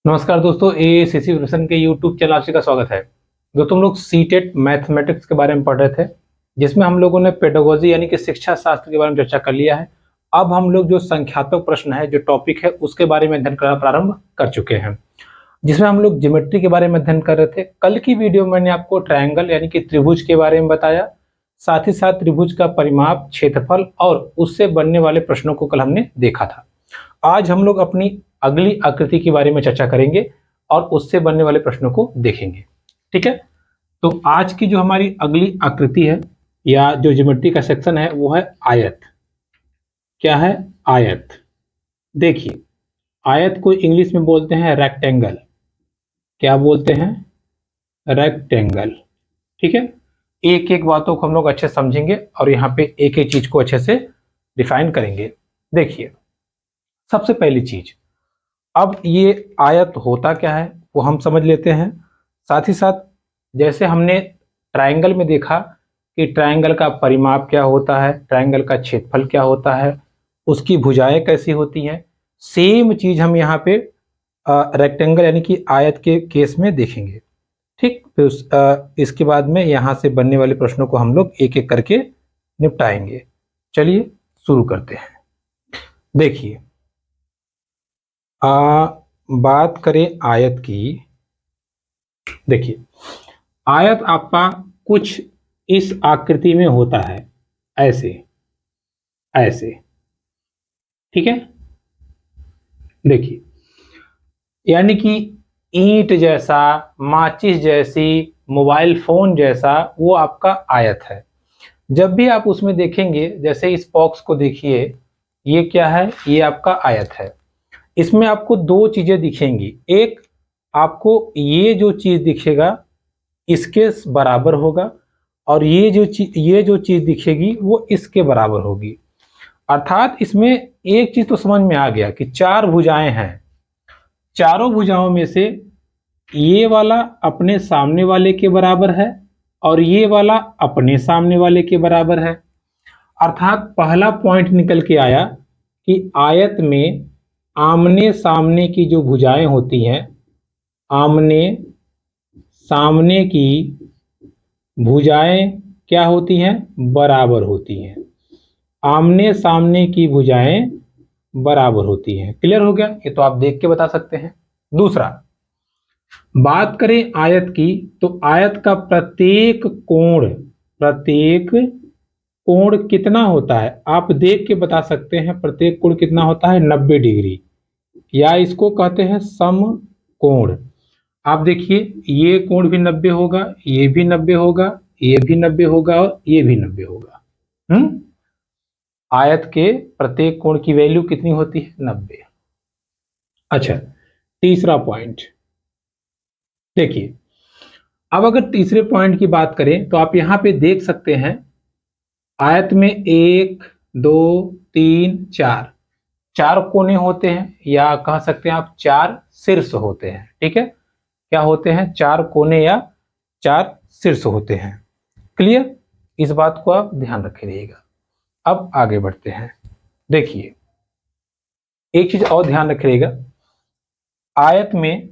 नमस्कार दोस्तों, ACC preparation के यूट्यूब चैनल आपसे का स्वागत है। दोस्तों, हम लोग सीटेट मैथमेटिक्स के बारे में पढ़ रहे थे, जिसमें हम लोगों ने पेडागोजी यानी कि शिक्षा शास्त्र के बारे में चर्चा कर लिया है। अब हम लोग जो संख्यात्मक प्रश्न है, जो टॉपिक है, उसके बारे में अध्ययन करना प्रारंभ कर चुके हैं, जिसमें हम लोग ज्योमेट्री के बारे में अध्ययन कर रहे थे। कल की वीडियो में मैंने आपको ट्रायंगल यानी कि त्रिभुज के बारे में बताया, साथ ही साथ त्रिभुज का परिमाप, क्षेत्रफल और उससे बनने वाले प्रश्नों को कल हमने देखा था। आज हम लोग अपनी अगली आकृति के बारे में चर्चा करेंगे और उससे बनने वाले प्रश्नों को देखेंगे। ठीक है, तो आज की जो हमारी अगली आकृति है या जो ज्योमेट्री का सेक्शन है वो है आयत। क्या है? आयत। देखिए, आयत को इंग्लिश में बोलते हैं रेक्टेंगल। क्या बोलते हैं? रेक्टेंगल। ठीक है, एक एक बातों को हम लोग अच्छे समझेंगे और यहाँ पे एक एक चीज को अच्छे से डिफाइन करेंगे। देखिए, सबसे पहली चीज, अब ये आयत होता क्या है वो हम समझ लेते हैं। साथ ही साथ जैसे हमने ट्रायंगल में देखा कि ट्रायंगल का परिमाप क्या होता है, ट्रायंगल का क्षेत्रफल क्या होता है, उसकी भुजाएं कैसी होती हैं, सेम चीज हम यहाँ पे रेक्टेंगल यानी कि आयत के केस में देखेंगे। ठीक, फिर इसके बाद में यहाँ से बनने वाले प्रश्नों को हम लोग एक एक करके निपटाएंगे। चलिए शुरू करते हैं। देखिए, बात करें आयत की। देखिए, आयत आपका कुछ इस आकृति में होता है, ऐसे ऐसे। ठीक है, देखिए, यानी कि ईंट जैसा, माचिस जैसी, मोबाइल फोन जैसा वो आपका आयत है। जब भी आप उसमें देखेंगे, जैसे इस बॉक्स को देखिए, ये क्या है? ये आपका आयत है। इसमें आपको दो चीजें दिखेंगी। एक, आपको ये जो चीज दिखेगा इसके बराबर होगा, और ये जो चीज दिखेगी वो इसके बराबर होगी। अर्थात इसमें एक चीज तो समझ में आ गया कि चार भुजाएं हैं। चारों भुजाओं में से ये वाला अपने सामने वाले के बराबर है और ये वाला अपने सामने वाले के बराबर है। अर्थात पहला पॉइंट निकल के आया कि आयत में आमने सामने की जो भुजाएं होती हैं, आमने सामने की भुजाएं क्या होती हैं? बराबर होती हैं। आमने सामने की भुजाएं बराबर होती हैं। क्लियर हो गया? ये तो आप देख के बता सकते हैं। दूसरा, बात करें आयत की, तो आयत का प्रत्येक कोण कितना होता है? आप देख के बता सकते हैं। प्रत्येक कोण कितना होता है? 90 डिग्री, या इसको कहते हैं समकोण। आप देखिए, ये कोण भी 90 होगा, ये भी 90 होगा, ये भी 90 होगा और ये भी 90 होगा। आयत के प्रत्येक कोण की वैल्यू कितनी होती है? 90। अच्छा, तीसरा पॉइंट देखिए, अब अगर तीसरे पॉइंट की बात करें तो आप यहां पे देख सकते हैं, आयत में 1 2 3 4 चार कोने होते हैं, या कह सकते हैं आप चार शीर्ष होते हैं। ठीक है, क्या होते हैं? चार कोने या चार शीर्ष होते हैं। क्लियर? इस बात को आप ध्यान रखिएगा। अब आगे बढ़ते हैं। देखिए, एक चीज और ध्यान रखिएगा, आयत में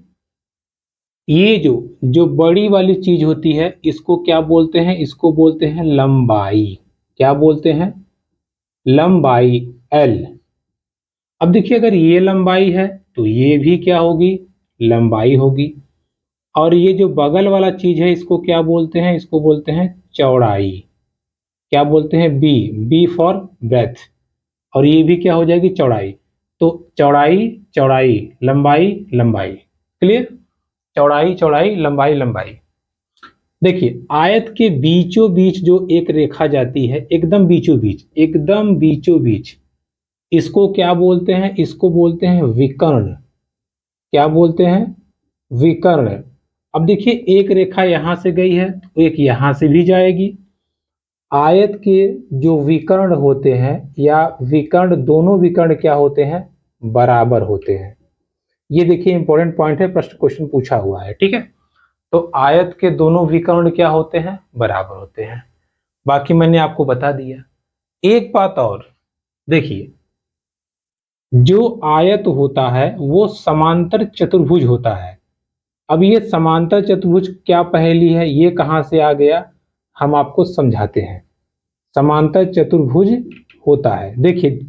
ये जो बड़ी वाली चीज होती है, इसको क्या बोलते हैं? इसको बोलते हैं लंबाई। क्या बोलते हैं? लंबाई, एल। अब देखिए, अगर ये लंबाई है तो ये भी क्या होगी? लंबाई होगी। और ये जो बगल वाला चीज है, इसको क्या बोलते हैं? इसको बोलते हैं चौड़ाई। क्या बोलते हैं? B, B for breadth. और ये भी क्या हो जाएगी? चौड़ाई। तो चौड़ाई चौड़ाई, लंबाई लंबाई। क्लियर? चौड़ाई चौड़ाई, लंबाई लंबाई। देखिए, आयत के बीचों बीच जो एक रेखा जाती है, एकदम बीचों बीच, एकदम बीचों बीच, इसको क्या बोलते हैं? इसको बोलते हैं विकर्ण। क्या बोलते हैं? विकर्ण। अब देखिए, एक रेखा यहां से गई है तो एक यहां से भी जाएगी। आयत के जो विकर्ण होते हैं, या विकर्ण, दोनों विकर्ण क्या होते हैं? बराबर होते हैं। ये देखिए, इंपॉर्टेंट पॉइंट है, प्रश्न क्वेश्चन पूछा हुआ है। ठीक है, तो आयत के दोनों विकर्ण क्या होते हैं? बराबर होते हैं। बाकी मैंने आपको बता दिया। एक बात और देखिए, जो आयत होता है वो समांतर चतुर्भुज होता है। अब ये समांतर चतुर्भुज क्या पहेली है, ये कहाँ से आ गया, हम आपको समझाते हैं। समांतर चतुर्भुज होता है, देखिए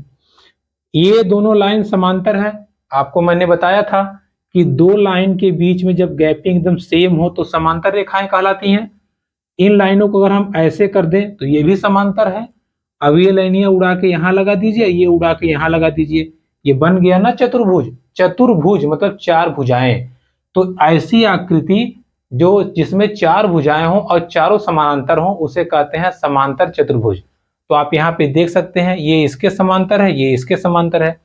ये दोनों लाइन समांतर है। आपको मैंने बताया था कि दो लाइन के बीच में जब गैपिंग एकदम सेम हो तो समांतर रेखाएं कहलाती हैं। इन लाइनों को अगर हम ऐसे कर दें तो ये भी समांतर है। अब ये लाइनियां उड़ा के यहाँ लगा दीजिए, ये उड़ा के यहाँ लगा दीजिए, ये बन गया ना चतुर्भुज। चतुर्भुज मतलब चार भुजाएं। तो ऐसी आकृति जो जिसमें चार भुजाएं हों और चारों समानांतर हों उसे कहते हैं समांतर चतुर्भुज। तो आप यहाँ पे देख सकते हैं ये इसके समांतर है, ये इसके समांतर है।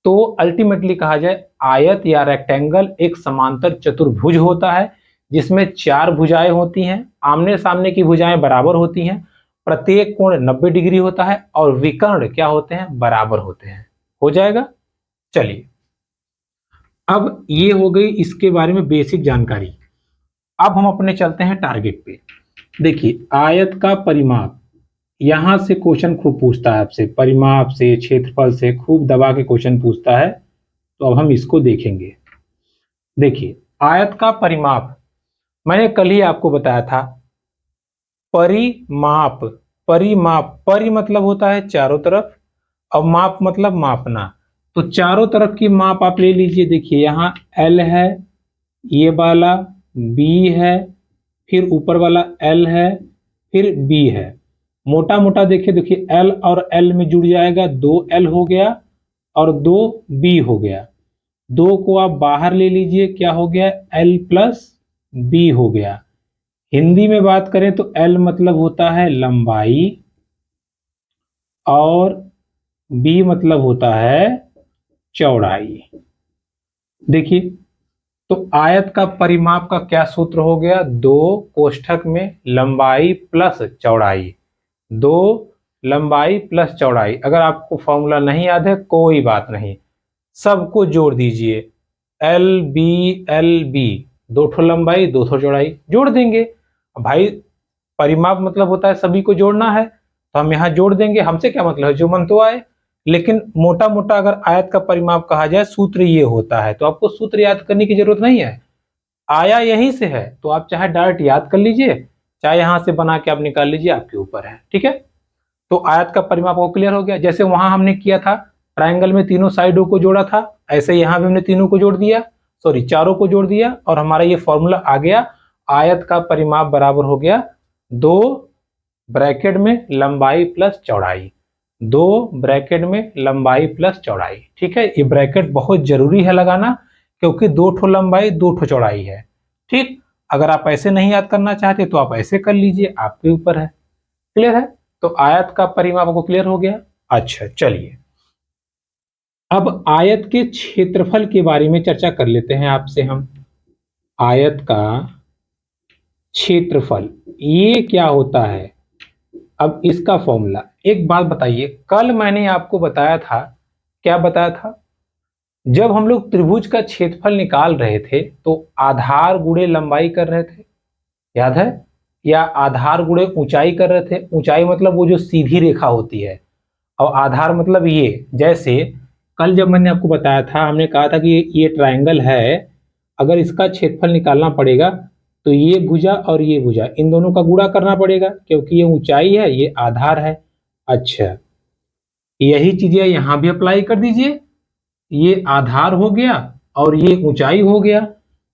तो अल्टीमेटली कहा जाए आयत या रेक्टेंगल एक समांतर चतुर्भुज होता है जिसमें चार भुजाएं होती हैं, आमने सामने की भुजाएं बराबर होती हैं, प्रत्येक कोण 90 डिग्री होता है और विकर्ण क्या होते हैं, बराबर होते हैं। हो जाएगा। चलिए अब ये हो गई इसके बारे में बेसिक जानकारी। अब हम अपने चलते हैं टारगेट पे। देखिए आयत का परिमाप, यहां से क्वेश्चन खूब पूछता है आपसे, परिमाप से क्षेत्रफल से खूब दबा के क्वेश्चन पूछता है। तो अब हम इसको देखेंगे। देखिए आयत का परिमाप मैंने कल ही आपको बताया था। परिमाप, परिमाप, परि मतलब होता है चारों तरफ और माप मतलब मापना। तो चारों तरफ की माप आप ले लीजिए। देखिए यहाँ L है, ये वाला B है, फिर ऊपर वाला L है, फिर B है। मोटा मोटा देखिए, देखिए L और L में जुड़ जाएगा, 2L हो गया और 2B हो गया। दो को आप बाहर ले लीजिए, क्या हो गया, L प्लस B हो गया। हिंदी में बात करें तो L मतलब होता है लंबाई और B मतलब होता है चौड़ाई। देखिए तो आयत का परिमाप का क्या सूत्र हो गया, 2 कोष्ठक में लंबाई प्लस चौड़ाई, 2 लंबाई प्लस चौड़ाई। अगर आपको फॉर्मूला नहीं याद है कोई बात नहीं, सबको जोड़ दीजिए, एल बी, 2 ठो लंबाई 2 ठो चौड़ाई जोड़ देंगे। भाई परिमाप मतलब होता है सभी को जोड़ना है, तो हम यहाँ जोड़ देंगे, हमसे क्या मतलब है, जो मन तो आए। लेकिन मोटा मोटा अगर आयत का परिमाप कहा जाए सूत्र ये होता है, तो आपको सूत्र याद करने की जरूरत नहीं है, आया यहीं से है। तो आप चाहे डायरेक्ट याद कर लीजिए, चाहे यहां से बना के आप निकाल लीजिए, आपके ऊपर है। ठीक है, तो आयत का परिमाप को क्लियर हो गया। जैसे वहां हमने किया था ट्राइंगल में तीनों साइडों को जोड़ा था, ऐसे यहां भी हमने तीनों को जोड़ दिया, सॉरी चारों को जोड़ दिया और हमारा ये फॉर्मूला आ गया। आयत का परिमाप बराबर हो गया 2 ब्रैकेट में लंबाई प्लस चौड़ाई, 2 ब्रैकेट में लंबाई प्लस चौड़ाई। ठीक है, ये ब्रैकेट बहुत जरूरी है लगाना, क्योंकि 2 ठो लंबाई 2 ठो चौड़ाई है। ठीक, अगर आप ऐसे नहीं याद करना चाहते तो आप ऐसे कर लीजिए, आपके ऊपर है। क्लियर है, तो आयत का परिमाप को क्लियर हो गया। अच्छा चलिए अब आयत के क्षेत्रफल के बारे में चर्चा कर लेते हैं आपसे हम। आयत का क्षेत्रफल ये क्या होता है, अब इसका फॉर्मूला। एक बात बताइए, कल मैंने आपको बताया था, क्या बताया था, जब हम लोग त्रिभुज का क्षेत्रफल निकाल रहे थे तो आधार गुणे लंबाई कर रहे थे, याद है, या आधार गुणे ऊंचाई कर रहे थे। ऊंचाई मतलब वो जो सीधी रेखा होती है, और आधार मतलब ये, जैसे कल जब मैंने आपको बताया था, हमने कहा था कि ये ट्रायंगल है, अगर इसका क्षेत्रफल निकालना पड़ेगा तो ये भुजा और ये भुजा इन दोनों का गुणा करना पड़ेगा, क्योंकि ये ऊंचाई है ये आधार है। अच्छा यही चीजें यहां भी अप्लाई कर दीजिए, ये आधार हो गया और ये ऊंचाई हो गया,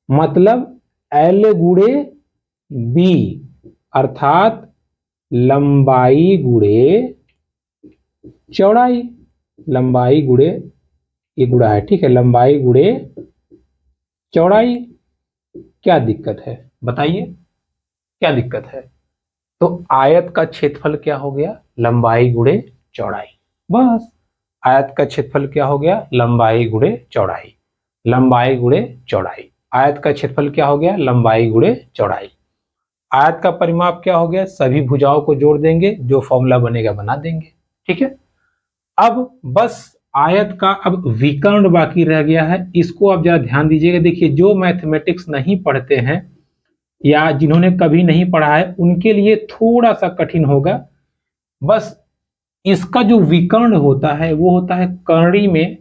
मतलब L गुणे बी, अर्थात लंबाई गुणे चौड़ाई, लंबाई गुणे, ये गुणा है, ठीक है, लंबाई गुणे चौड़ाई। क्या दिक्कत है बताइए, क्या दिक्कत है। तो आयत का क्षेत्रफल क्या हो गया, लंबाई गुणे चौड़ाई, बस। आयत का क्षेत्रफल क्या हो गया, लंबाई गुणे चौड़ाई, लंबाई गुणे चौड़ाई। आयत का क्षेत्रफल क्या हो गया, लंबाई गुणे चौड़ाई। आयत का परिमाप क्या हो गया, सभी भुजाओं को जोड़ देंगे, जो फॉर्मूला बनेगा बना देंगे। ठीक है, अब बस आयत का अब विकर्ण बाकी रह गया है, इसको आप जरा ध्यान दीजिएगा। देखिए जो मैथमेटिक्स नहीं पढ़ते हैं या जिन्होंने कभी नहीं पढ़ा है उनके लिए थोड़ा सा कठिन होगा। बस इसका जो विकर्ण होता है वो होता है कर्णी में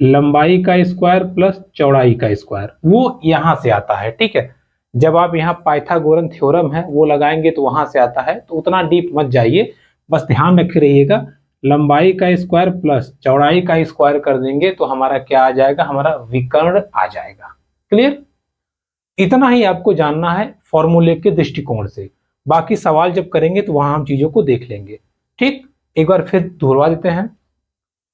लंबाई का स्क्वायर प्लस चौड़ाई का स्क्वायर, वो यहां से आता है। ठीक है, जब आप यहाँ पाइथागोरन थ्योरम है वो लगाएंगे तो वहां से आता है, तो उतना डीप मत जाइए, बस ध्यान रखे रहिएगा। लंबाई का स्क्वायर प्लस चौड़ाई का स्क्वायर कर देंगे तो हमारा क्या आ जाएगा, हमारा विकर्ण आ जाएगा। क्लियर, इतना ही आपको जानना है फॉर्मूले के दृष्टिकोण से, बाकी सवाल जब करेंगे तो वहां हम चीजों को देख लेंगे। ठीक, एक बार फिर दोहरा देते हैं।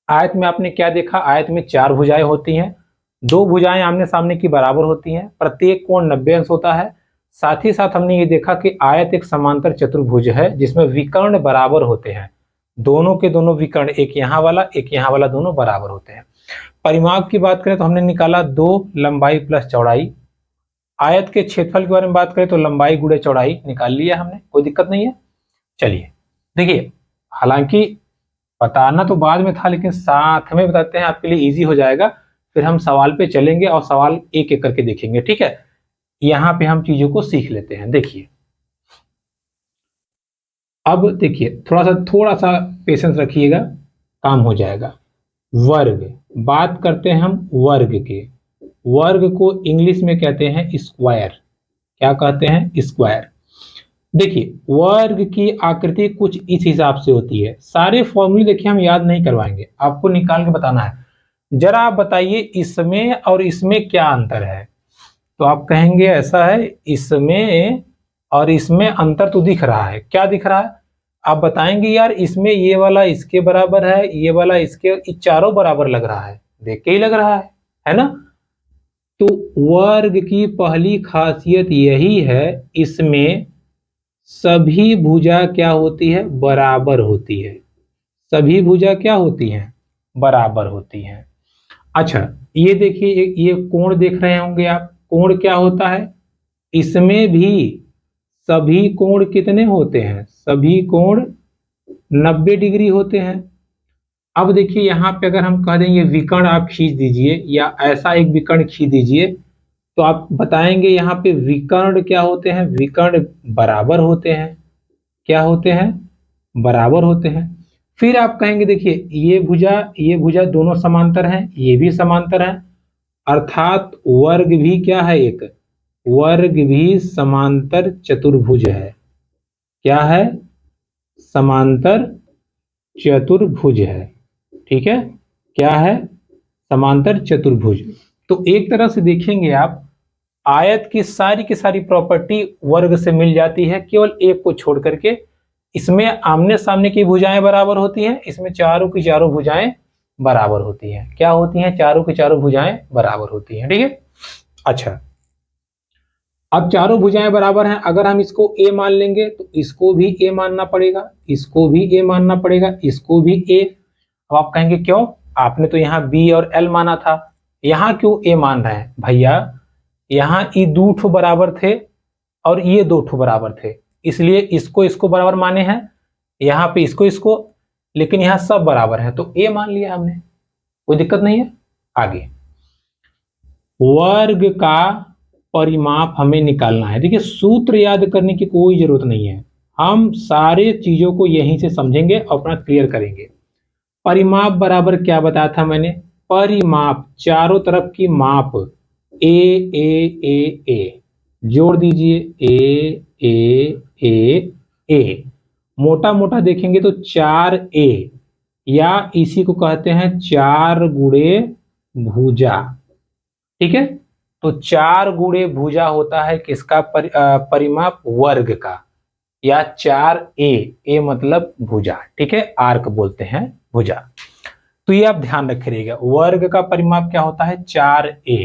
आयत में आपने क्या देखा, आयत में 4 भुजाएं होती हैं, 2 भुजाएं आमने सामने की बराबर होती हैं, प्रत्येक कोण 90 अंश होता है। साथ ही साथ हमने ये देखा कि आयत एक समांतर चतुर्भुज है जिसमें विकर्ण बराबर होते हैं, दोनों के दोनों विकर्ण, एक यहाँ वाला एक यहाँ वाला, दोनों बराबर होते हैं। परिमाप की बात करें तो हमने निकाला 2 लंबाई प्लस चौड़ाई। आयत के क्षेत्रफल के बारे में बात करें तो लंबाई गुणे चौड़ाई निकाल लिया हमने, कोई दिक्कत नहीं है। चलिए देखिए, हालांकि बताना तो बाद में था लेकिन साथ में बताते हैं, आपके लिए इजी हो जाएगा। फिर हम सवाल पे चलेंगे और सवाल एक एक करके देखेंगे। ठीक है, यहां पे हम चीजों को सीख लेते हैं। देखिए, अब देखिए थोड़ा सा पेशेंस रखिएगा, काम हो जाएगा। वर्ग, बात करते हैं हम वर्ग के। वर्ग को इंग्लिश में कहते हैं स्क्वायर। क्या कहते हैं, स्क्वायर। देखिए, वर्ग की आकृति कुछ इस हिसाब से होती है। सारे फॉर्मूले देखिए हम याद नहीं करवाएंगे, आपको निकाल के बताना है। जरा आप बताइए इसमें और इसमें क्या अंतर है, तो आप कहेंगे ऐसा है, इसमें और इसमें अंतर तो दिख रहा है। क्या दिख रहा है, आप बताएंगे यार इसमें ये वाला इसके बराबर है, ये वाला इसके, ये चारों बराबर लग रहा है, देख के ही लग रहा है ना। तो वर्ग की पहली खासियत यही है, इसमें सभी भुजा क्या होती है, बराबर होती है। सभी भुजा क्या होती हैं, बराबर होती हैं। अच्छा, ये देखिए, ये कोण देख रहे होंगे आप, कोण क्या होता है, इसमें भी सभी कोण कितने होते हैं, सभी कोण 90 डिग्री होते हैं। अब देखिए यहाँ पे अगर हम कह देंगे विकर्ण आप खींच दीजिए या ऐसा एक विकर्ण खींच दीजिए, तो आप बताएंगे यहाँ पे विकर्ण क्या होते हैं, विकर्ण बराबर होते हैं। क्या होते हैं, बराबर होते हैं। फिर आप कहेंगे देखिए ये भुजा दोनों समांतर हैं, ये भी समांतर है, अर्थात वर्ग भी क्या है, एक वर्ग भी समांतर चतुर्भुज है। क्या है, समांतर चतुर्भुज है। ठीक है, क्या है, समांतर चतुर्भुज। तो एक तरह से देखेंगे आप, आयत की सारी प्रॉपर्टी वर्ग से मिल जाती है, केवल एक को छोड़ करके। इसमें आमने सामने की भुजाएं बराबर होती हैं, इसमें चारों की चारों भुजाएं बराबर होती हैं। क्या होती हैं, चारों की चारों भुजाएं बराबर होती हैं। ठीक है, अच्छा, अब चारों भुजाएं बराबर हैं, अगर हम इसको ए मान लेंगे तो इसको भी ए मानना पड़ेगा, इसको भी ए मानना पड़ेगा, इसको भी ए। अब आप कहेंगे क्यों, आपने तो यहाँ बी और एल माना था, यहाँ क्यों ए मान रहे हैं भैया, यहाँ ये 2 ठो बराबर थे और ये 2 ठो बराबर थे, इसलिए इसको इसको बराबर माने हैं, यहाँ पे इसको इसको, लेकिन यहाँ सब बराबर है तो ए मान लिया हमने, कोई दिक्कत नहीं है। आगे, वर्ग का परिमाप हमें निकालना है। देखिए, सूत्र याद करने की कोई जरूरत नहीं है, हम सारे चीजों को यहीं से समझेंगे और अपना क्लियर करेंगे। परिमाप बराबर क्या बताया था मैंने, परिमाप चारों तरफ की माप, ए ए ए ए, जोड़ दीजिए, ए ए ए ए, मोटा मोटा देखेंगे तो 4a, या इसी को कहते हैं 4 गुणे भुजा। ठीक है, तो 4 गुणे भुजा होता है किसका, परिमाप वर्ग का, या 4a, ए मतलब भुजा। ठीक है, आर्क बोलते हैं भुजा। तो ये आप ध्यान रखे रहिएगा, वर्ग का परिमाप क्या होता है, 4a।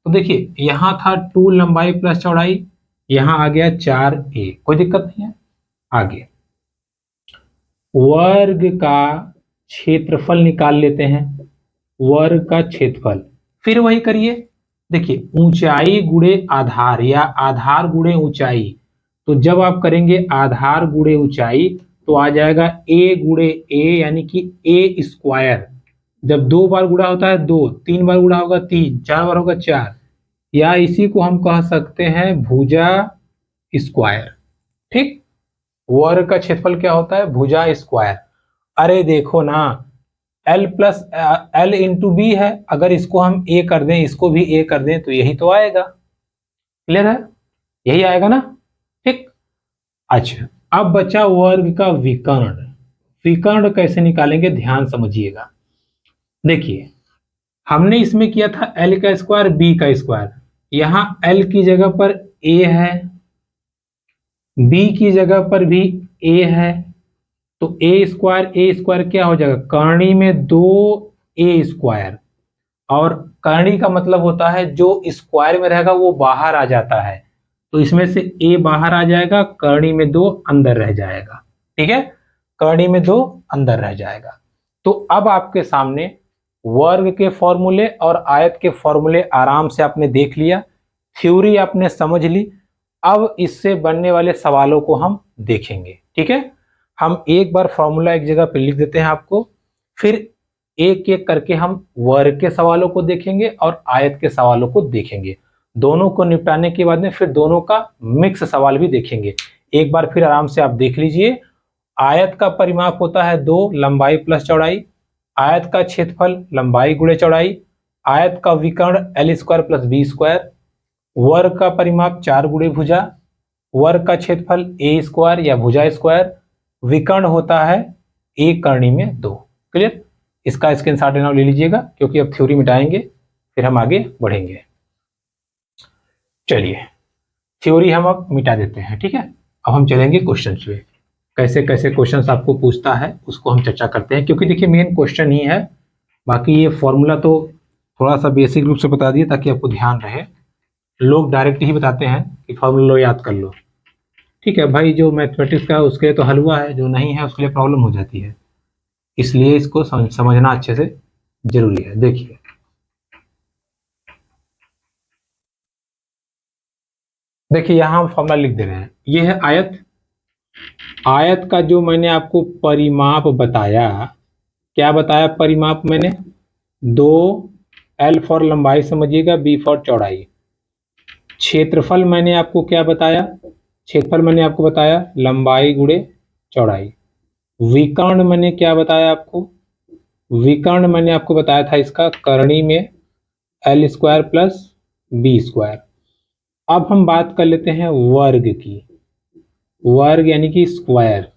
तो देखिए यहां था 2 लंबाई प्लस चौड़ाई, यहां आ गया 4a, कोई दिक्कत नहीं है। आगे, वर्ग का क्षेत्रफल निकाल लेते हैं, वर्ग का क्षेत्रफल। फिर वही करिए, देखिए ऊंचाई गुणे आधार या आधार गुणे ऊंचाई, तो जब आप करेंगे आधार गुणे ऊंचाई तो आ जाएगा a गुणे a, यानी कि a स्क्वायर। जब 2 बार गुणा होता है 2, 3 बार गुणा होगा 3, 4 बार होगा 4, या इसी को हम कह सकते हैं भुजा स्क्वायर। ठीक, वर्ग का क्षेत्रफल क्या होता है, भुजा स्क्वायर। अरे देखो ना, L plus L into B है, अगर इसको हम A कर दें, इसको भी A कर दें, तो यही तो आएगा। क्लियर है? यही आएगा ना? ठीक। अच्छा, अब बचा वर्ग का विकर्ण। विकर्ण कैसे निकालेंगे, ध्यान समझिएगा। देखिए, हमने इसमें किया था L का स्क्वायर B का स्क्वायर, यहां L की जगह पर A है, B की जगह पर भी A है, तो ए स्क्वायर क्या हो जाएगा, करणी में 2a स्क्वायर, और करणी का मतलब होता है जो स्क्वायर में रहेगा वो बाहर आ जाता है, तो इसमें से a बाहर आ जाएगा, करणी में 2 अंदर रह जाएगा। ठीक है, करणी में 2 अंदर रह जाएगा। तो अब आपके सामने वर्ग के फॉर्मूले और आयत के फॉर्मूले आराम से आपने देख लिया, थ्योरी आपने समझ ली। अब इससे बनने वाले सवालों को हम देखेंगे। ठीक है, हम एक बार फॉर्मूला एक जगह पे लिख देते हैं आपको, फिर एक एक करके हम वर्ग के सवालों को देखेंगे और आयत के सवालों को देखेंगे। दोनों को निपटाने के बाद में फिर दोनों का मिक्स सवाल भी देखेंगे। एक बार फिर आराम से आप देख लीजिए। आयत का परिमाप होता है 2, लंबाई प्लस चौड़ाई। आयत का क्षेत्रफल लंबाई गुणे चौड़ाई। आयत का विकर्ण L square plus B square. वर्ग का परिमाप 4 गुणे भुजा। वर्ग का क्षेत्रफल A स्क्वायर या भुजा स्क्वायर। विकर्ण होता है A करणी में 2। क्लियर? इसका स्क्रीनशॉट ले लीजिएगा, क्योंकि अब थ्योरी मिटाएंगे फिर हम आगे बढ़ेंगे। चलिए, थ्योरी हम अब मिटा देते हैं। ठीक है, अब हम चलेंगे क्वेश्चन पे। कैसे कैसे क्वेश्चन आपको पूछता है उसको हम चर्चा करते हैं, क्योंकि देखिए मेन क्वेश्चन ही है, बाकी ये फॉर्मूला तो थोड़ा सा बेसिक रूप से बता दिए ताकि आपको ध्यान रहे। लोग डायरेक्ट ही बताते हैं कि फॉर्मूला लो, याद कर लो। ठीक है भाई, जो मैथमेटिक्स का है उसके लिए तो हलवा है, जो नहीं है उसके लिए प्रॉब्लम हो जाती है, इसलिए इसको समझना अच्छे से जरूरी है। देखिए, यहां हम फॉर्मूला लिख दे रहे हैं। ये है आयत। आयत का जो मैंने आपको परिमाप बताया, क्या बताया परिमाप मैंने, 2, L फॉर लंबाई समझिएगा, B फॉर चौड़ाई। क्षेत्रफल मैंने आपको क्या बताया, क्षेत्रफल मैंने आपको बताया लंबाई गुणे चौड़ाई। विकर्ण मैंने क्या बताया आपको, विकर्ण मैंने आपको बताया था इसका करणी में L square plus B square. अब हम बात कर लेते हैं वर्ग की। वर्ग यानी कि स्क्वायर।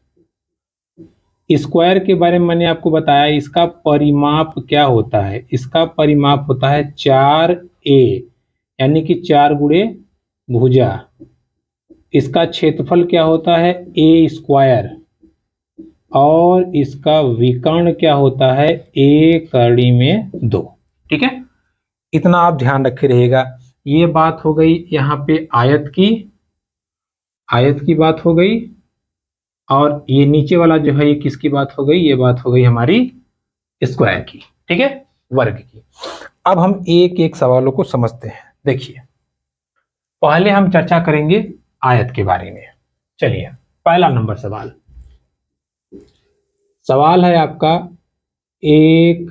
स्क्वायर के बारे में मैंने आपको बताया, इसका परिमाप क्या होता है, इसका परिमाप होता है 4a, यानी कि 4 गुणे भुजा। इसका क्षेत्रफल क्या होता है a स्क्वायर, और इसका विकर्ण क्या होता है a करणी में 2। ठीक है, इतना आप ध्यान रखे रहिएगा। ये बात हो गई यहाँ पे आयत की, आयत की बात हो गई, और ये नीचे वाला जो है ये किसकी बात हो गई, ये बात हो गई हमारी स्क्वायर की। ठीक है, वर्ग की। अब हम एक एक सवालों को समझते हैं। देखिए, पहले हम चर्चा करेंगे आयत के बारे में। चलिए, पहला नंबर सवाल, सवाल है आपका, एक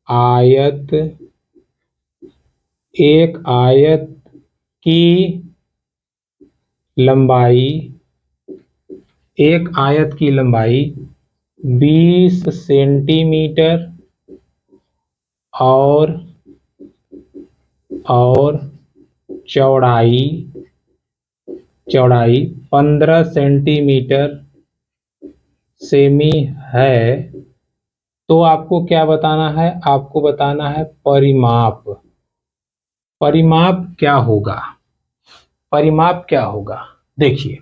आयत की लंबाई, एक आयत की लंबाई 20 सेंटीमीटर और चौड़ाई 15 सेंटीमीटर सेमी है, तो आपको क्या बताना है, आपको बताना है परिमाप। परिमाप क्या होगा, परिमाप क्या होगा। देखिए,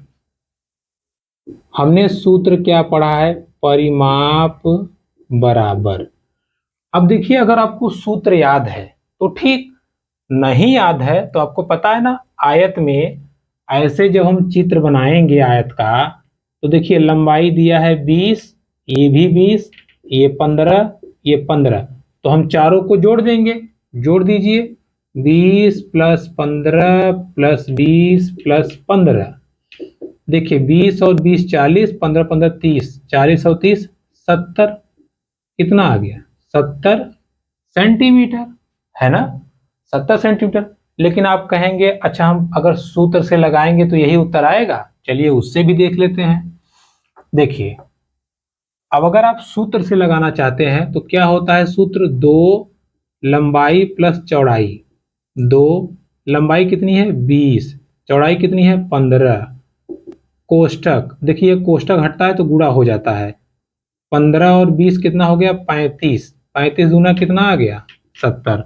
हमने सूत्र क्या पढ़ा है, परिमाप बराबर। अब देखिए, अगर आपको सूत्र याद है तो ठीक, नहीं याद है तो आपको पता है ना, आयत में ऐसे जब हम चित्र बनाएंगे आयत का, तो देखिए लंबाई दिया है 20, ये भी 20, ये 15, ये 15, तो हम चारों को जोड़ देंगे। जोड़ दीजिए, 20 प्लस 15 प्लस 20 प्लस 15। देखिए 20 और 20 40, 15 15 30, 40 और 30 70, कितना आ गया 70 सेंटीमीटर, है ना, 70 सेंटीमीटर। लेकिन आप कहेंगे अच्छा हम अगर सूत्र से लगाएंगे तो यही उत्तर आएगा, चलिए उससे भी देख लेते हैं। देखिए, अब अगर आप सूत्र से लगाना चाहते हैं तो क्या होता है सूत्र, 2 लंबाई प्लस चौड़ाई, 2 लंबाई कितनी है 20, चौड़ाई कितनी है 15, कोष्टक, देखिए कोष्टक हटता है तो गुणा हो जाता है, 15 और 20 कितना हो गया 35, 35 दूना कितना आ गया 70,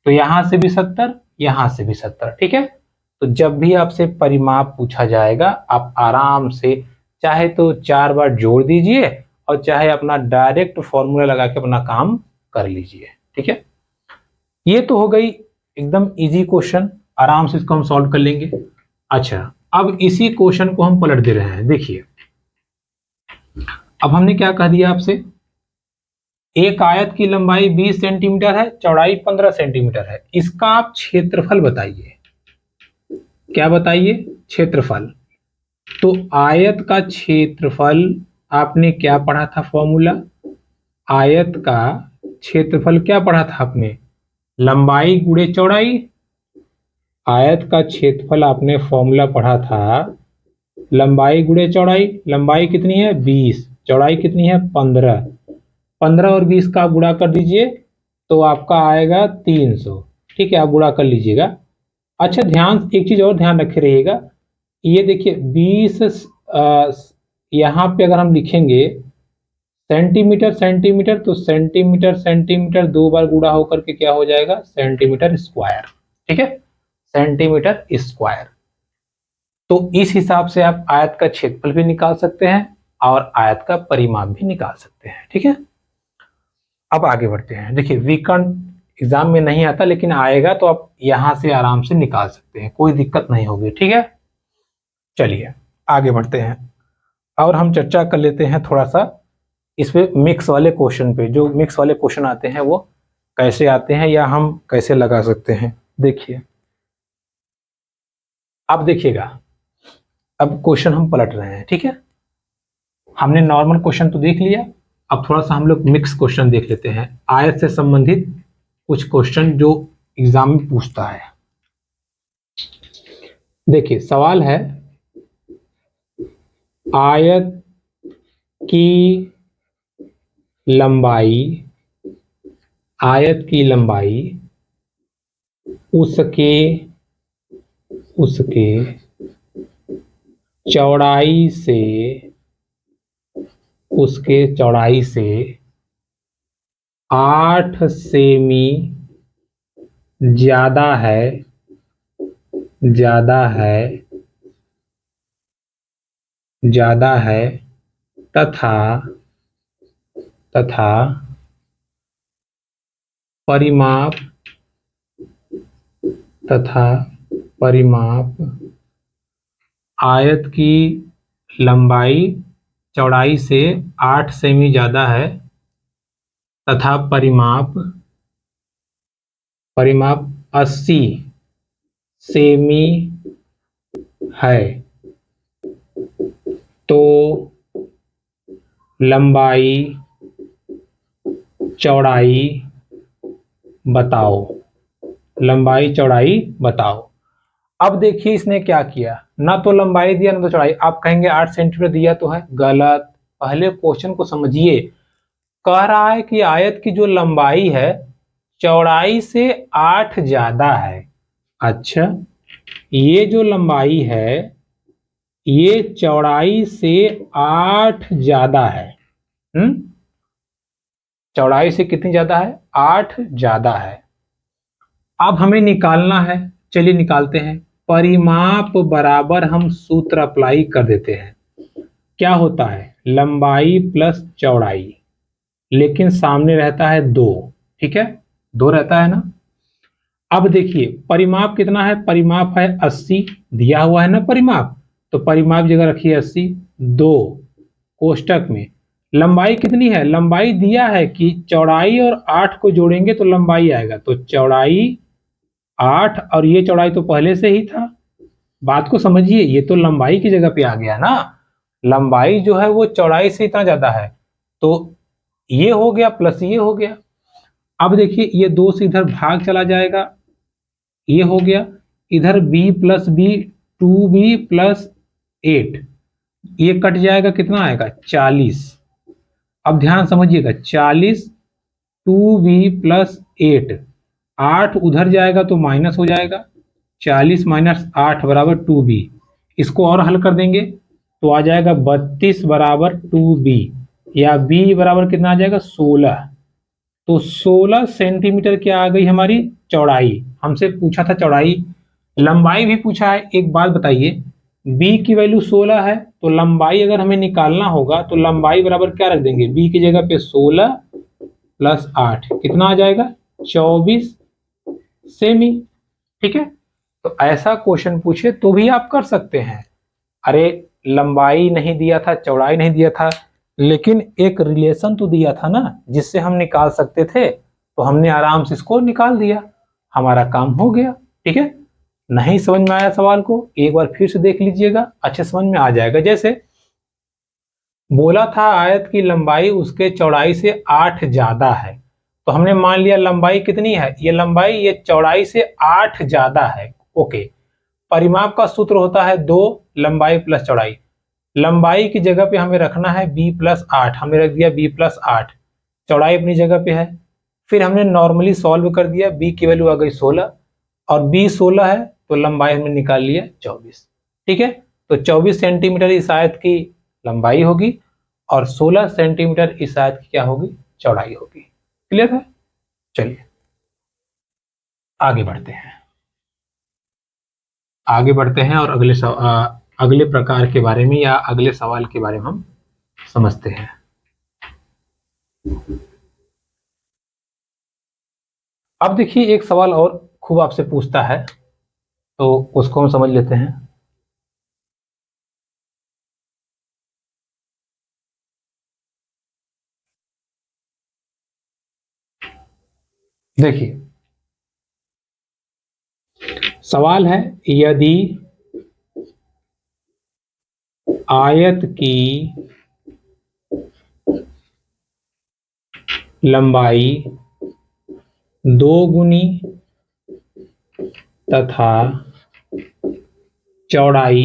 तो यहां से भी 70, यहां से भी 70, ठीक है। तो जब भी आपसे परिमाप पूछा जाएगा आप आराम से चाहे तो 4 बार जोड़ दीजिए और चाहे अपना डायरेक्ट फॉर्मूला लगा के अपना काम कर लीजिए, ठीक है। ये तो हो गई एकदम इजी क्वेश्चन, आराम से इसको हम सॉल्व कर लेंगे। अच्छा, अब इसी क्वेश्चन को हम पलट दे रहे हैं, देखिए अब हमने क्या कह दिया आपसे, एक आयत की लंबाई 20 सेंटीमीटर है, चौड़ाई 15 सेंटीमीटर है, इसका आप क्षेत्रफल बताइए। क्या बताइए, क्षेत्रफल। तो आयत का क्षेत्रफल आपने क्या पढ़ा था फॉर्मूला, आयत का क्षेत्रफल क्या पढ़ा था आपने, लंबाई गुणे चौड़ाई। आयत का क्षेत्रफल आपने फॉर्मूला पढ़ा था लंबाई गुणे चौड़ाई, लंबाई कितनी है 20, चौड़ाई कितनी है 15, 15 और 20 का आप गुणा कर दीजिए तो आपका आएगा 300, ठीक है, आप गुणा कर लीजिएगा। अच्छा ध्यान, एक चीज और ध्यान रखे रहिएगा, ये देखिए 20 यहाँ पे अगर हम लिखेंगे सेंटीमीटर सेंटीमीटर, तो सेंटीमीटर सेंटीमीटर 2 बार गुणा होकर के क्या हो जाएगा सेंटीमीटर स्क्वायर, ठीक है, सेंटीमीटर स्क्वायर। तो इस हिसाब से आप आयत का क्षेत्रफल भी निकाल सकते हैं और आयत का परिमाप भी निकाल सकते हैं, ठीक है। अब आगे बढ़ते हैं, देखिए विकर्ण एग्जाम में नहीं आता लेकिन आएगा तो आप यहां से आराम से निकाल सकते हैं, कोई दिक्कत नहीं होगी, ठीक है। चलिए आगे बढ़ते हैं और हम चर्चा कर लेते हैं थोड़ा सा इस पे मिक्स वाले क्वेश्चन पे, जो मिक्स वाले क्वेश्चन आते हैं वो कैसे आते हैं या हम कैसे लगा सकते हैं। देखिए अब देखिएगा, अब क्वेश्चन हम पलट रहे हैं, ठीक है। हमने नॉर्मल क्वेश्चन तो देख लिया, अब थोड़ा सा हम लोग मिक्स क्वेश्चन देख लेते हैं, आयत से संबंधित कुछ क्वेश्चन जो एग्जाम में पूछता है। देखिए सवाल है, आयत की लंबाई, आयत की लंबाई उसके उसके चौड़ाई से, उसके चौड़ाई से 8 सेमी ज्यादा है, ज्यादा है, ज्यादा है तथा तथा परिमाप, तथा परिमाप आयत की लंबाई चौड़ाई से 8 सेमी ज्यादा है तथा परिमाप, परिमाप 80 सेमी है, तो लंबाई चौड़ाई बताओ, लंबाई चौड़ाई बताओ। अब देखिए इसने क्या किया, ना तो लंबाई दिया ना तो चौड़ाई, आप कहेंगे 8 सेंटीमीटर दिया तो है, गलत। पहले क्वेश्चन को समझिए, कह रहा है कि आयत की जो लंबाई है चौड़ाई से 8 ज्यादा है। अच्छा, ये जो लंबाई है ये चौड़ाई से 8 ज्यादा है, चौड़ाई से कितनी ज्यादा है 8 ज्यादा है। अब हमें निकालना है, चलिए निकालते हैं। परिमाप बराबर हम सूत्र अप्लाई कर देते हैं, क्या होता है लंबाई प्लस चौड़ाई, लेकिन सामने रहता है 2, ठीक है 2 रहता है ना। अब देखिए परिमाप कितना है, परिमाप है 80, दिया हुआ है ना परिमाप, तो परिमाप जगह रखिए 80, 2 कोष्टक में लंबाई कितनी है, लंबाई दिया है कि चौड़ाई और 8 को जोड़ेंगे तो लंबाई आएगा, तो चौड़ाई 8 और ये चौड़ाई तो पहले से ही था। बात को समझिए, ये तो लंबाई की जगह पे आ गया ना, लंबाई जो है वो चौड़ाई से इतना ज्यादा है, तो ये हो गया प्लस ये हो गया। अब देखिए ये 2 से इधर भाग चला जाएगा, ये हो गया, इधर b plus B 2b plus 8, ये कट जाएगा कितना आएगा 40, अब ध्यान समझिएगा, 40 2b प्लस 8, 8 उधर जाएगा तो माइनस हो जाएगा, 40 माइनस 8 बराबर 2b। इसको और हल कर देंगे तो आ जाएगा 32 बराबर 2b, या b बराबर कितना आ जाएगा 16। तो 16 सेंटीमीटर क्या आ गई हमारी चौड़ाई। हमसे पूछा था चौड़ाई, लंबाई भी पूछा है। एक बात बताइए, b की वैल्यू 16 है तो लंबाई अगर हमें निकालना होगा तो लंबाई बराबर क्या रख देंगे, b की जगह पे 16 प्लस 8 कितना आ जाएगा 24 सेमी। ठीक है, तो ऐसा क्वेश्चन पूछे तो भी आप कर सकते हैं। अरे लंबाई नहीं दिया था, चौड़ाई नहीं दिया था, लेकिन एक रिलेशन तो दिया था ना जिससे हम निकाल सकते थे, तो हमने आराम से इसको निकाल दिया, हमारा काम हो गया। ठीक है, नहीं समझ में आया सवाल को एक बार फिर से देख लीजिएगा, अच्छे समझ में आ जाएगा। जैसे बोला था आयत की लंबाई उसके चौड़ाई से 8 ज्यादा है, तो हमने मान लिया लंबाई कितनी है, ये लंबाई ये चौड़ाई से 8 ज्यादा है। ओके, परिमाप का सूत्र होता है 2 लंबाई प्लस चौड़ाई। लंबाई की जगह पे हमें रखना है b प्लस 8, हमने रख दिया b प्लस 8, चौड़ाई अपनी जगह पे है। फिर हमने नॉर्मली सॉल्व कर दिया, b की वैल्यू आ गई 16 और b 16 है तो लंबाई हमने निकाल लिया 24। ठीक है, तो 24 सेंटीमीटर इस आयत की लंबाई होगी और 16 सेंटीमीटर इस आयत की क्या होगी, चौड़ाई होगी। क्लियर है? चलिए आगे बढ़ते हैं, आगे बढ़ते हैं और अगले प्रकार के बारे में या अगले सवाल के बारे में हम समझते हैं। अब देखिए एक सवाल और खूब आपसे पूछता है तो उसको हम समझ लेते हैं। देखिए सवाल है, यदि आयत की लंबाई 2 गुनी तथा चौड़ाई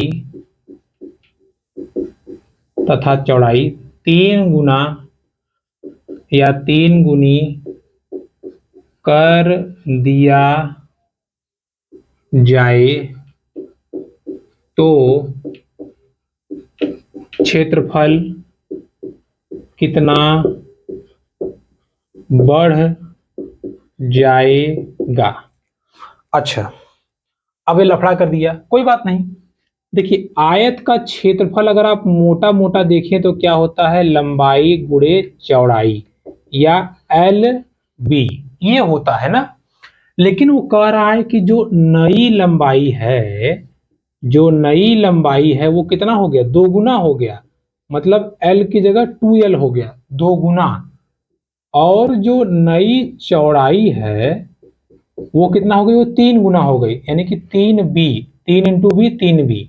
3 गुना या 3 गुनी कर दिया जाए तो क्षेत्रफल कितना बढ़ जाएगा। अच्छा, अब ये लफड़ा कर दिया, कोई बात नहीं। देखिए आयत का क्षेत्रफल अगर आप मोटा मोटा देखें तो क्या होता है, लंबाई गुणे चौड़ाई या एल बी, ये होता है ना। लेकिन वो कह रहा है कि जो नई लंबाई है, जो नई लंबाई है वो कितना हो गया, 2 गुना हो गया, मतलब एल की जगह 2l हो गया, 2 गुना। और जो नई चौड़ाई है वो कितना हो गई, वो 3 गुना हो गई, यानी कि 3b, 3 इंटू बी 3b।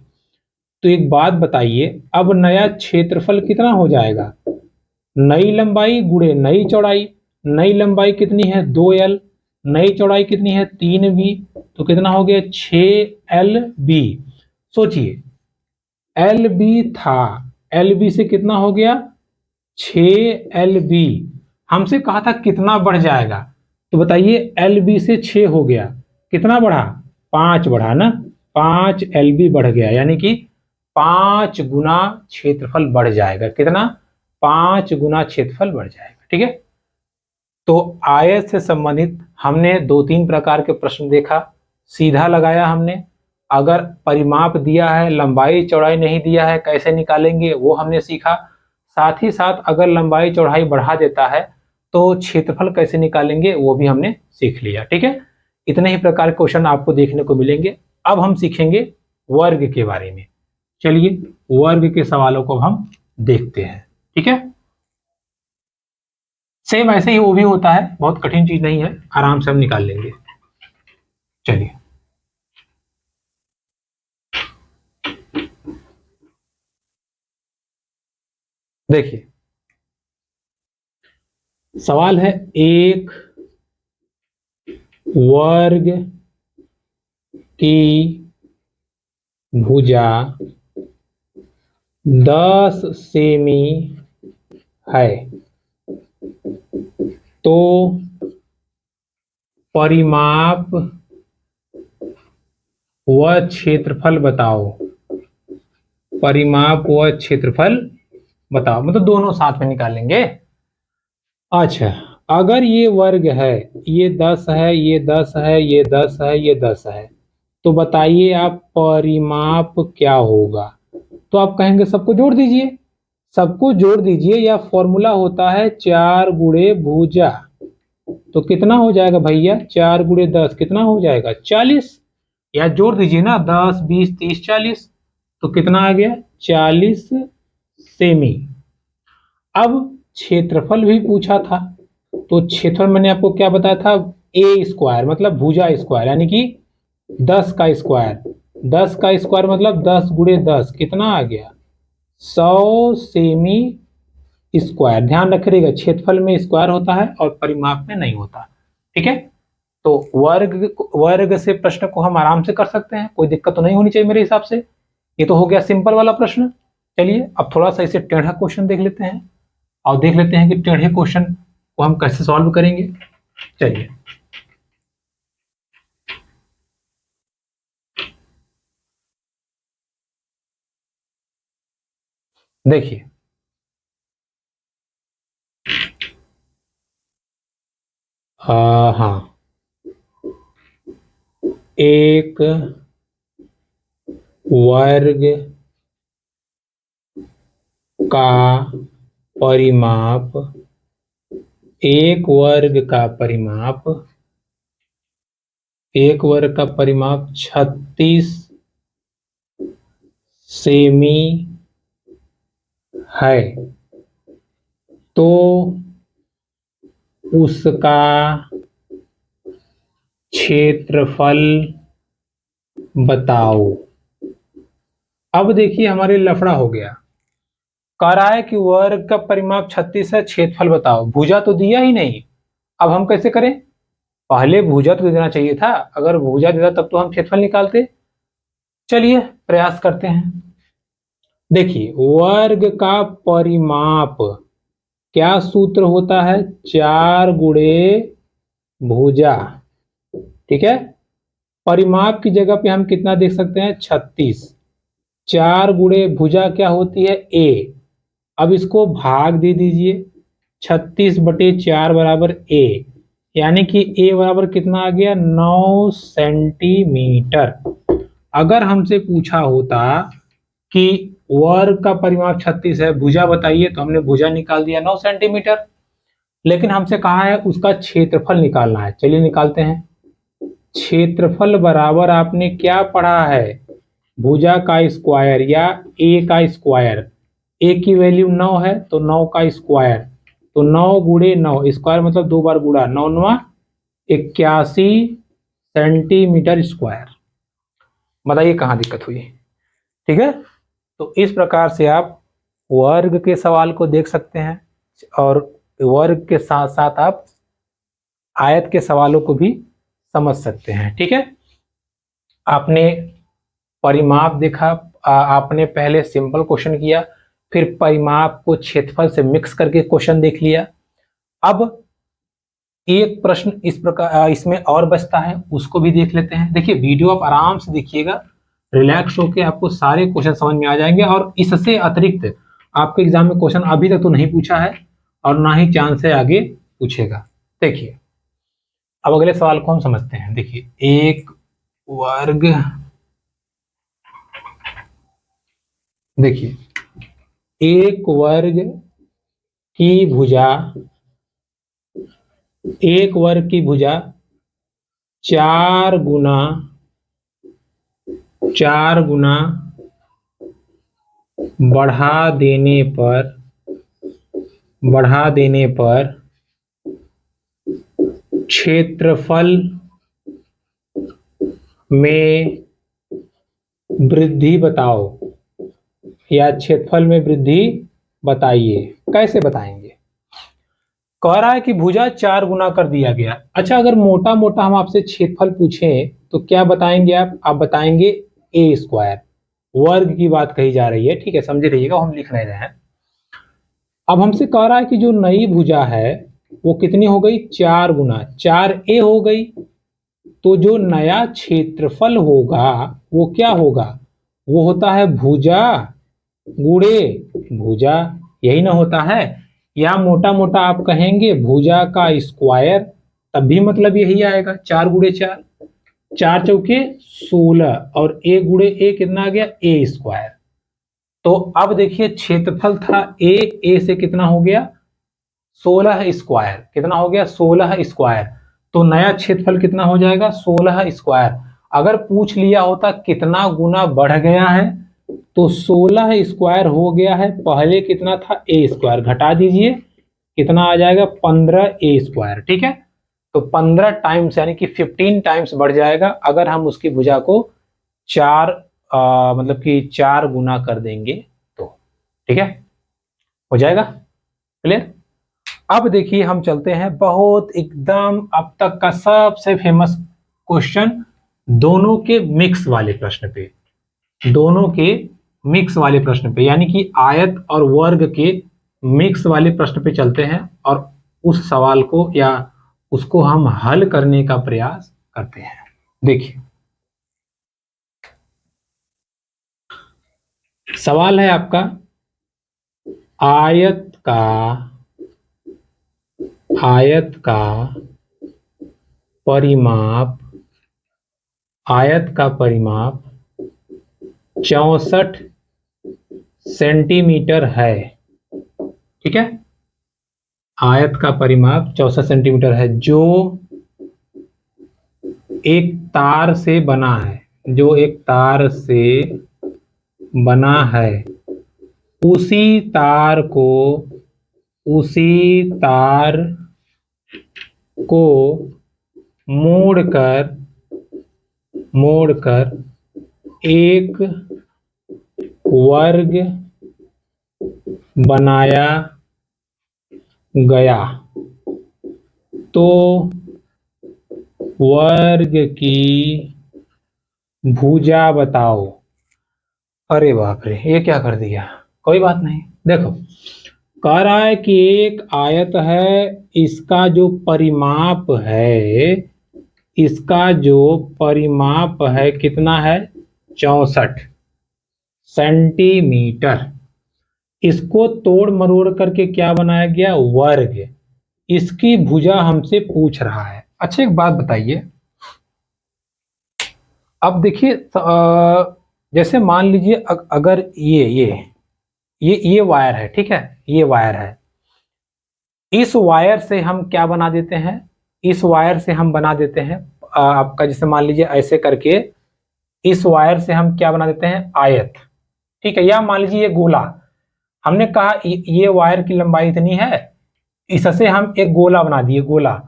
तो एक बात बताइए, अब नया क्षेत्रफल कितना हो जाएगा, नई लंबाई गुणे नई चौड़ाई। नई लंबाई कितनी है 2l, नई चौड़ाई कितनी है 3b, तो कितना हो गया 6lb। सोचिए lb था, lb से कितना हो गया 6lb। हमसे कहा था कितना बढ़ जाएगा, तो बताइए lb से 6 हो गया, कितना बढ़ा 5 बढ़ा ना, 5 lb बढ़ गया, यानी कि 5 गुना क्षेत्रफल बढ़ जाएगा। कितना, 5 गुना क्षेत्रफल बढ़ जाएगा। ठीक है, तो आयत से संबंधित हमने 2-3 प्रकार के प्रश्न देखा, सीधा लगाया हमने। अगर परिमाप दिया है, लंबाई चौड़ाई नहीं दिया है, कैसे निकालेंगे वो हमने सीखा। साथ ही साथ अगर लंबाई चौड़ाई बढ़ा देता है तो क्षेत्रफल कैसे निकालेंगे वो भी हमने सीख लिया। ठीक है, इतने ही प्रकार के क्वेश्चन आपको देखने को मिलेंगे। अब हम सीखेंगे वर्ग के बारे में। चलिए वर्ग के सवालों को हम देखते हैं। ठीक है, सेम ऐसे ही वो भी होता है, बहुत कठिन चीज नहीं है, आराम से हम निकाल लेंगे। चलिए देखिए सवाल है, एक वर्ग की भुजा 10 सेमी है तो परिमाप व क्षेत्रफल बताओ। परिमाप व क्षेत्रफल बताओ, मतलब दोनों साथ में निकालेंगे। अच्छा, अगर ये वर्ग है, ये 10 है, ये 10 है, ये 10 है, ये 10 है, तो बताइए आप परिमाप क्या होगा। तो आप कहेंगे सबको जोड़ दीजिए, सबको जोड़ दीजिए, या फॉर्मूला होता है 4 गुणे भुजा। तो कितना हो जाएगा भैया, 4 गुणे 10 कितना हो जाएगा 40। या जोड़ दीजिए ना, 10 20 30 40, तो कितना आ गया 40 सेमी। अब क्षेत्रफल भी पूछा था, तो क्षेत्रफल मैंने आपको क्या बताया था, ए स्क्वायर मतलब भुजा स्क्वायर, यानी कि 10 का स्क्वायर। 10 का स्क्वायर मतलब 10 गुणे 10 कितना आ गया 100 सेमी स्क्वायर। ध्यान रखिएगा, क्षेत्रफल में स्क्वायर होता है और परिमाप में नहीं होता। ठीक है, तो वर्ग से प्रश्न को हम आराम से कर सकते हैं, कोई दिक्कत तो नहीं होनी चाहिए मेरे हिसाब से। ये तो हो गया सिंपल वाला प्रश्न। चलिए अब थोड़ा सा इसे टेढ़ा क्वेश्चन देख लेते हैं, और देख लेते हैं कि टेढ़े क्वेश्चन को हम कैसे सॉल्व करेंगे। चलिए देखिए, हाँ, एक वर्ग का परिमाप, एक वर्ग का परिमाप, एक वर्ग का परिमाप 36 सेमी है, तो उसका क्षेत्रफल बताओ। अब देखिए हमारे लफड़ा हो गया, कह रहा है कि वर्ग का परिमाप 36 है, क्षेत्रफल बताओ। भुजा तो दिया ही नहीं, अब हम कैसे करें, पहले भुजा तो दे देना चाहिए था, अगर भुजा देता तब तो हम क्षेत्रफल निकालते। चलिए प्रयास करते हैं। देखिए वर्ग का परिमाप, क्या सूत्र होता है, 4 गुणे भुजा। ठीक है, परिमाप की जगह पे हम कितना देख सकते हैं 36, 4 गुणे भुजा क्या होती है ए। अब इसको भाग दे दीजिए, 36/4 बराबर ए, यानी कि ए बराबर कितना आ गया 9 सेंटीमीटर। अगर हमसे पूछा होता कि वर्ग का परिमाप 36 है, भुजा बताइए, तो हमने भुजा निकाल दिया 9 सेंटीमीटर। लेकिन हमसे कहा है उसका क्षेत्रफल निकालना है, चलिए निकालते हैं। क्षेत्रफल बराबर आपने क्या पढ़ा है, भुजा का स्क्वायर या ए का स्क्वायर। ए की वैल्यू 9 है तो 9 का स्क्वायर, तो 9 गुणे 9, स्क्वायर मतलब 2 बार गुणा, 9 9 81 सेंटीमीटर स्क्वायर। बताइए कहाँ दिक्कत हुई। ठीक है, तो इस प्रकार से आप वर्ग के सवाल को देख सकते हैं, और वर्ग के साथ साथ आप आयत के सवालों को भी समझ सकते हैं। ठीक है, आपने परिमाप देखा, आपने पहले सिंपल क्वेश्चन किया, फिर परिमाप को क्षेत्रफल से मिक्स करके क्वेश्चन देख लिया। अब एक प्रश्न इस प्रकार इसमें और बचता है, उसको भी देख लेते हैं। देखिए वीडियो आप आराम से देखिएगा, रिलैक्स होके आपको सारे क्वेश्चन समझ में आ जाएंगे, और इससे अतिरिक्त आपके एग्जाम में क्वेश्चन अभी तक तो नहीं पूछा है और ना ही चांस है आगे पूछेगा। देखिए अब अगले सवाल को हम समझते हैं। देखिए एक वर्ग, देखिए एक वर्ग की भुजा, एक वर्ग की भुजा 4 गुना बढ़ा देने पर क्षेत्रफल में वृद्धि बताओ, या क्षेत्रफल में वृद्धि बताइए। कैसे बताएंगे, कह रहा है कि भुजा 4 गुना कर दिया गया। अच्छा, अगर मोटा मोटा हम आपसे क्षेत्रफल पूछें तो क्या बताएंगे आप बताएंगे ए स्क्वायर। वर्ग की बात कही जा रही है, ठीक है, समझे रहिएगा, हम लिख नहीं रहे हैं। अब हमसे कह रहा है कि जो नई भुजा है वो कितनी हो गई, 4 गुना 4a हो गई। तो जो नया क्षेत्रफल होगा वो क्या होगा, वो होता है भुजा गुणे भुजा, यही ना होता है। या मोटा मोटा आप कहेंगे भुजा का स्क्वायर, तब भी मतलब यही आएगा, 4 गुणे 4, 4 चौके 16 और a गुणे a कितना आ गया, a स्क्वायर। तो अब देखिए क्षेत्रफल था a से कितना हो गया 16 स्क्वायर, कितना हो गया 16 स्क्वायर। तो नया क्षेत्रफल कितना हो जाएगा 16 स्क्वायर। अगर पूछ लिया होता कितना गुना बढ़ गया है, तो 16 स्क्वायर हो गया है, पहले कितना था a स्क्वायर, घटा दीजिए कितना आ जाएगा 15a स्क्वायर। ठीक है, तो 15 टाइम्स यानी कि 15 टाइम्स बढ़ जाएगा अगर हम उसकी भुजा को 4 मतलब कि 4 गुना कर देंगे तो। ठीक है, हो जाएगा क्लियर। अब देखिए हम चलते हैं बहुत एकदम अब तक का सबसे फेमस क्वेश्चन, दोनों के मिक्स वाले प्रश्न पे, दोनों के मिक्स वाले प्रश्न पे, यानी कि आयत और वर्ग के मिक्स वाले प्रश्न पे चलते हैं और उस सवाल को या उसको हम हल करने का प्रयास करते हैं। देखिए सवाल है आपका, आयत का परिमाप, आयत का परिमाप 64 सेंटीमीटर है। ठीक है, आयत का परिमाप 64 सेंटीमीटर है, जो एक तार से बना है, जो एक तार से बना है, उसी तार को मोड़कर एक वर्ग बनाया गया, तो वर्ग की भुजा बताओ। अरे बाप रे, ये क्या कर दिया, कोई बात नहीं। देखो कह रहा है कि एक आयत है, इसका जो परिमाप है, इसका जो परिमाप है कितना है 64 सेंटीमीटर। इसको तोड़ मरोड़ करके क्या बनाया गया, वर्ग। इसकी भुजा हमसे पूछ रहा है। अच्छा एक बात बताइए, अब देखिए जैसे मान लीजिए अगर ये वायर है, ठीक है, ये वायर है, इस वायर से हम क्या बना देते हैं, इस वायर से हम बना देते हैं आपका, जैसे मान लीजिए ऐसे करके इस वायर से हम क्या बना देते हैं, आयत। ठीक है, या मान लीजिए ये गोला, हमने कहा ये वायर की लंबाई इतनी है, इससे हम एक गोला बना दिए, गोला।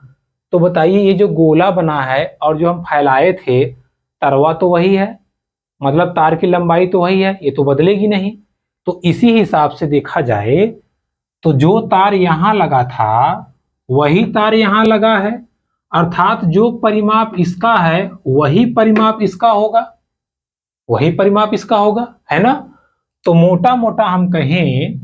तो बताइए ये जो गोला बना है और जो हम फैलाए थे, तरवा तो वही है, मतलब तार की लंबाई तो वही है, ये तो बदलेगी नहीं। तो इसी हिसाब से देखा जाए तो जो तार यहां लगा था वही तार यहां लगा है, अर्थात जो परिमाप इसका है वही परिमाप इसका होगा, वही परिमाप इसका होगा, है ना। तो मोटा मोटा हम कहें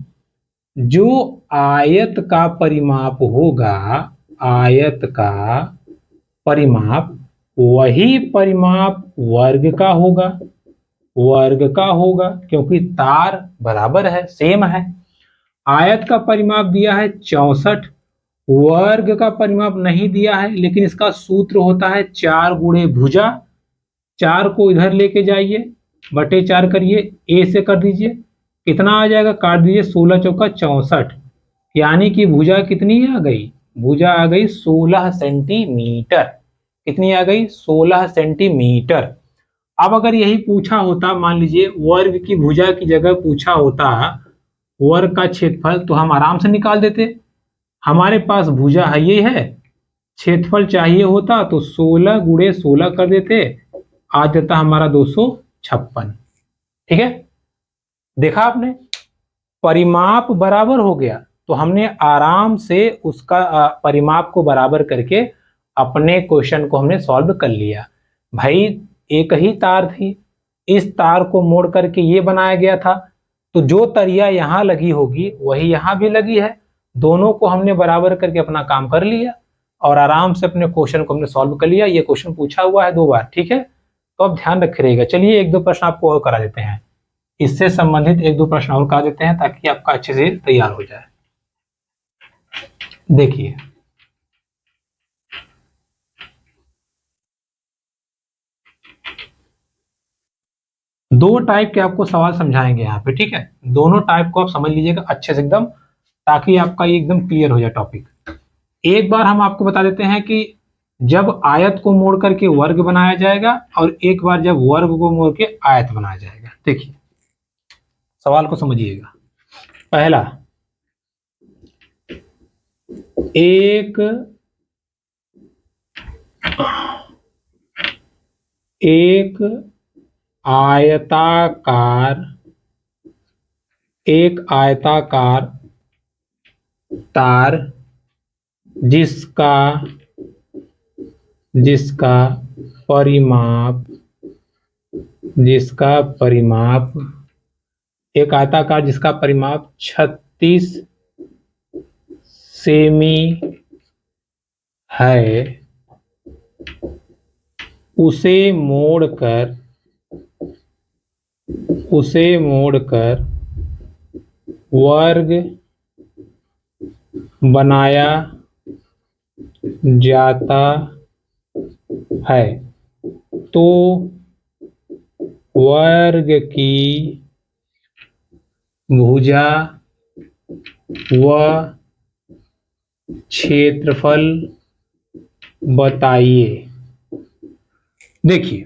जो आयत का परिमाप होगा, आयत का परिमाप वही परिमाप वर्ग का होगा, वर्ग का होगा, क्योंकि तार बराबर है, सेम है। आयत का परिमाप दिया है 64, वर्ग का परिमाप नहीं दिया है, लेकिन इसका सूत्र होता है 4 गुणे भुजा। 4 को इधर लेके जाइए, बटे 4 करिए, ए से कर दीजिए, कितना आ जाएगा, काट दीजिए, 16 चौका 64, यानी कि भुजा कितनी आ गई, भुजा आ गई 16 सेंटीमीटर। कितनी आ गई, 16 सेंटीमीटर। अब अगर यही पूछा होता, मान लीजिए वर्ग की भुजा की जगह पूछा होता वर्ग का क्षेत्रफल, तो हम आराम से निकाल देते। हमारे पास भुजा है, ये है, क्षेत्रफल चाहिए होता तो 16 गुणे 16 कर देते, आ जाता हमारा 256। ठीक है, देखा आपने, परिमाप बराबर हो गया, तो हमने आराम से उसका परिमाप को बराबर करके अपने क्वेश्चन को हमने सॉल्व कर लिया। भाई एक ही तार थी, इस तार को मोड़ करके ये बनाया गया था, तो जो तरिया यहां लगी होगी वही यहां भी लगी है, दोनों को हमने बराबर करके अपना काम कर लिया और आराम से अपने क्वेश्चन को हमने सॉल्व कर लिया। ये क्वेश्चन पूछा हुआ है 2 बार, ठीक है, तो अब ध्यान रखे रहिएगा। चलिए 1-2 प्रश्न आपको और करा देते हैं, इससे संबंधित 1-2 प्रश्न और करा देते हैं ताकि आपका अच्छे से तैयार हो जाए। देखिए, दो टाइप के आपको सवाल समझाएंगे यहाँ पे, ठीक है, दोनों टाइप को आप समझ लीजिएगा अच्छे से एकदम, ताकि आपका ये एकदम क्लियर हो जाए टॉपिक। एक बार हम आपको बता देते हैं कि जब आयत को मोड़ करके वर्ग बनाया जाएगा और एक बार जब वर्ग को मोड़ के आयत बनाया जाएगा। देखिए सवाल को समझिएगा। पहला, एक आयताकार तार जिसका परिमाप एक आयताकार जिसका परिमाप 36 सेमी है, उसे मोड़कर वर्ग बनाया जाता है, तो वर्ग की भुजा व क्षेत्रफल बताइए। देखिए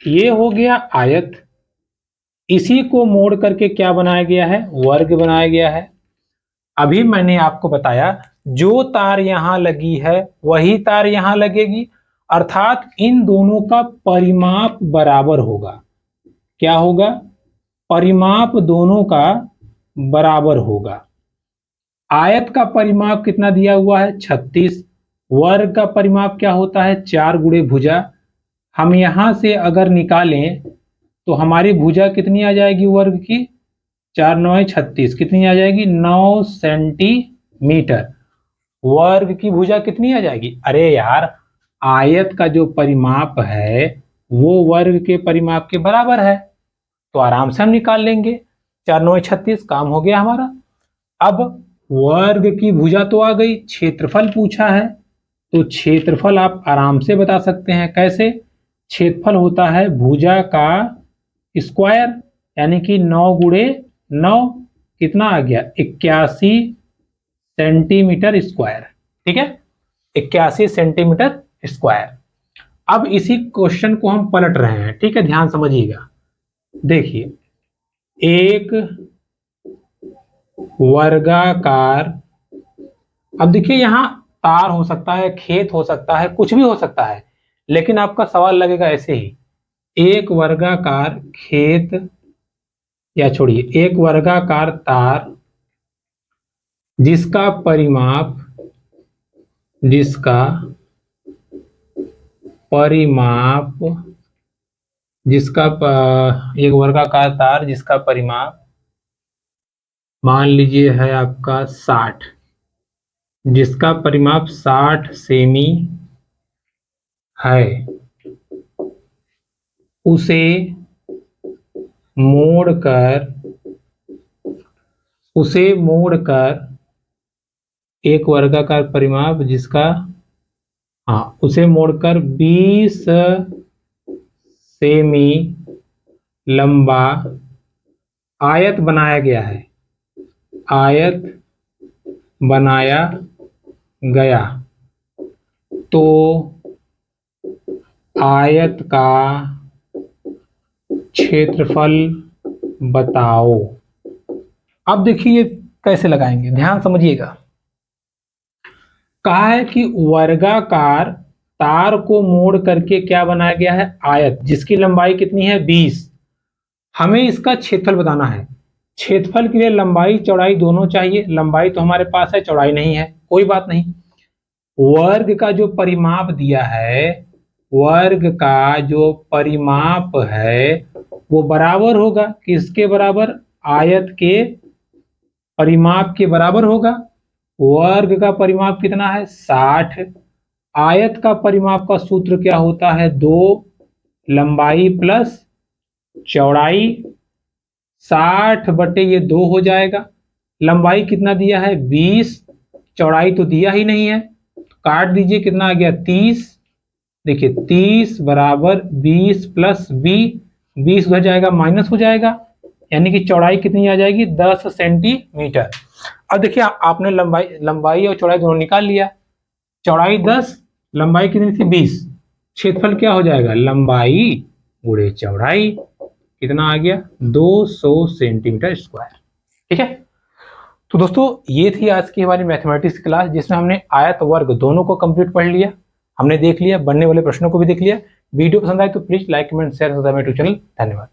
ये हो गया आयत, इसी को मोड़ करके क्या बनाया गया है, वर्ग बनाया गया है। अभी मैंने आपको बताया जो तार यहां लगी है वही तार यहां लगेगी, अर्थात इन दोनों का परिमाप बराबर होगा। क्या होगा, परिमाप दोनों का बराबर होगा। आयत का परिमाप कितना दिया हुआ है 36, वर्ग का परिमाप क्या होता है 4 गुणे भुजा। हम यहां से अगर निकालें तो हमारी भुजा कितनी आ जाएगी वर्ग की, 4 9 36, कितनी आ जाएगी 9 सेंटीमीटर। वर्ग की भुजा कितनी आ जाएगी, अरे यार आयत का जो परिमाप है वो वर्ग के परिमाप के बराबर है, तो आराम से हम निकाल लेंगे। 4 9 36 काम हो गया हमारा। अब वर्ग की भुजा तो आ गई, क्षेत्रफल पूछा है, तो क्षेत्रफल आप आराम से बता सकते हैं। कैसे, क्षेत्रफल होता है भुजा का स्क्वायर, यानी कि 9 गुणे 9 कितना आ गया 81 सेंटीमीटर स्क्वायर, ठीक है, 81 सेंटीमीटर स्क्वायर। अब इसी क्वेश्चन को हम पलट रहे हैं, ठीक है, ध्यान समझिएगा। देखिए एक वर्गाकार, अब देखिए यहां तार हो सकता है, खेत हो सकता है, कुछ भी हो सकता है, लेकिन आपका सवाल लगेगा ऐसे ही, एक वर्गाकार खेत, या छोड़िए एक वर्गाकार तार जिसका परिमाप एक वर्गाकार तार जिसका परिमाप मान लीजिए है आपका 60, जिसका परिमाप 60 सेमी है, उसे मोड़कर एक वर्गाकार परिमाप जिसका उसे मोड़कर 20 सेमी लंबा आयत बनाया गया है, तो आयत का क्षेत्रफल बताओ। अब देखिए कैसे लगाएंगे, ध्यान समझिएगा। कहा है कि वर्गाकार तार को मोड़ करके क्या बनाया गया है, आयत जिसकी लंबाई कितनी है 20। हमें इसका क्षेत्रफल बताना है। क्षेत्रफल के लिए लंबाई चौड़ाई दोनों चाहिए, लंबाई तो हमारे पास है, चौड़ाई नहीं है, कोई बात नहीं। वर्ग का जो परिमाप दिया है, वर्ग का जो परिमाप है वो बराबर होगा किसके बराबर, आयत के परिमाप के बराबर होगा। वर्ग का परिमाप कितना है 60। आयत का परिमाप का सूत्र क्या होता है 2 लंबाई प्लस चौड़ाई। 60 बटे ये 2 हो जाएगा। लंबाई कितना दिया है 20, चौड़ाई तो दिया ही नहीं है, काट दीजिए, कितना आ गया 30। देखिए 30 बराबर 20 प्लस 20 हो जाएगा, माइनस हो जाएगा, यानी कि चौड़ाई कितनी आ जाएगी 10 सेंटीमीटर। अब देखिए आपने लंबाई और चौड़ाई दोनों निकाल लिया। चौड़ाई 10, लंबाई कितनी थी 20। क्षेत्रफल क्या हो जाएगा लंबाई गुणे चौड़ाई, कितना आ गया 200 सेंटीमीटर स्क्वायर। ठीक है, तो दोस्तों ये थी आज की हमारी मैथमेटिक्स क्लास, जिसमें हमने आयत वर्ग दोनों को कंप्लीट पढ़ लिया, हमने देख लिया, बनने वाले प्रश्नों को भी देख लिया। वीडियो पसंद आए तो please like comment share subscribe to channel. धन्यवाद।